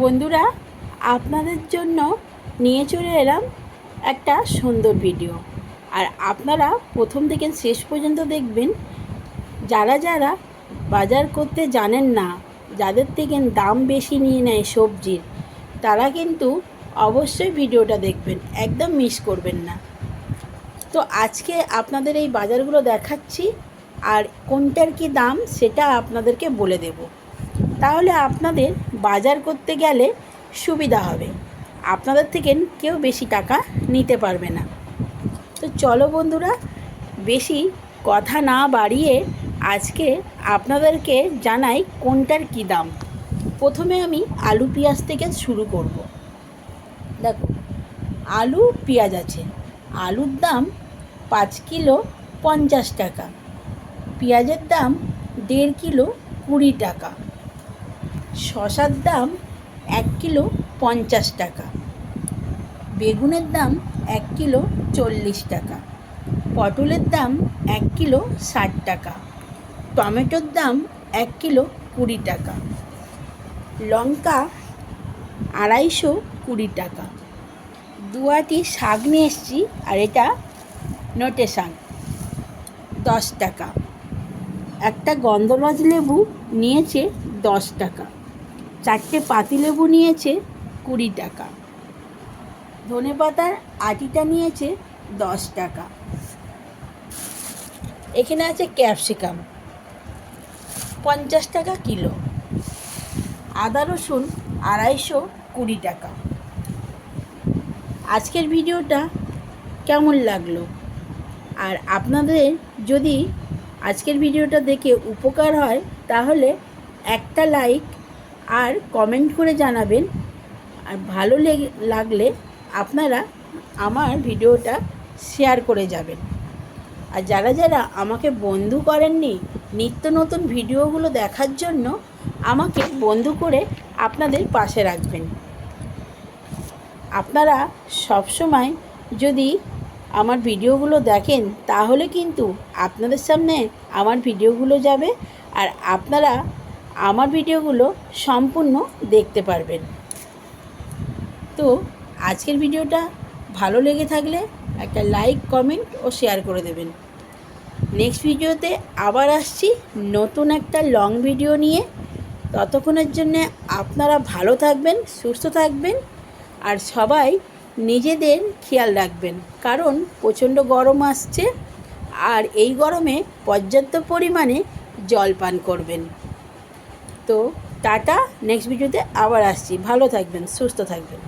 বন্ধুরা, আপনাদের জন্য নিয়ে চলে এলাম একটা সুন্দর ভিডিও। আর আপনারা প্রথম থেকে শেষ পর্যন্ত দেখবেন। যারা যারা বাজার করতে জানেন না, যাদের থেকে দাম বেশি নিয়ে নেয় সবজির, তারা কিন্তু অবশ্যই ভিডিওটা দেখবেন, একদম মিস করবেন না। তো আজকে আপনাদের এই বাজারগুলো দেখাচ্ছি, আর কোনটার কি দাম সেটা আপনাদেরকে বলে দেব। তাহলে আপনাদের বাজার করতে গেলে সুবিধা হবে, আপনাদের থেকে কেউ বেশি টাকা নিতে পারবে না। তো চলো বন্ধুরা, বেশি কথা না বাড়িয়ে আজকে আপনাদেরকে জানাই কোনটার কি দাম। প্রথমে আমি আলু পেঁয়াজ থেকে শুরু করব। দেখো, আলু পেঁয়াজ আছে। আলুর দাম 5 কিলো 50 টাকা, পেঁয়াজের দাম 1.5 কিলো 20 টাকা, শসার দাম 1 কিলো 50 টাকা, বেগুনের দাম 1 কিলো 40 টাকা, পটলের দাম 1 কিলো 60 টাকা, টমেটোর দাম 1 কিলো 20 টাকা, লঙ্কা 220 টাকা। দুয়াটি শাক নিয়ে এসেছি, আর এটা নোটে শাক, 10 টাকা। একটা গন্ধরাজ লেবু নিয়েছে 10 টাকা, 4টে পাতিলেবু নিয়েছে 20 টাকা, ধনেপাতার আটিটা নিয়েছে 10 টাকা। এখানে আছে ক্যাপসিকাম, 50 টাকা কিলো, আদা রসুন 220 টাকা। আজকের ভিডিওটা কেমন লাগলো? আর আপনাদের যদি আজকের ভিডিওটা দেখে উপকার হয়, তাহলে একটা লাইক আর কমেন্ট করে জানাবেন। আর ভালো লাগলে আপনারা আমার ভিডিওটা শেয়ার করে যাবেন। আর যারা যারা আমাকে বন্ধু করেননি, নিত্য নতুন ভিডিওগুলো দেখার জন্য আমাকে বন্ধু করে আপনাদের পাশে রাখবেন। আপনারা সবসময় যদি আমার ভিডিওগুলো দেখেন, তাহলে কিন্তু আপনাদের সামনে আমার ভিডিওগুলো যাবে, আর আপনারা আমার ভিডিওগুলো সম্পূর্ণ দেখতে পারবেন। তো আজকের ভিডিওটা ভালো লেগে থাকলে একটা লাইক, কমেন্ট ও শেয়ার করে দেবেন। নেক্সট ভিডিওতে আবার আসছি নতুন একটা লং ভিডিও নিয়ে। ততক্ষণের জন্যে আপনারা ভালো থাকবেন, সুস্থ থাকবেন, আর সবাই নিজেদের খেয়াল রাখবেন, কারণ প্রচণ্ড গরম আসছে। আর এই গরমে পর্যাপ্ত পরিমাণে জল পান করবেন। তো টাটা, নেক্সট ভিডিওতে আবার আসছি। ভালো থাকবেন, সুস্থ থাকবেন।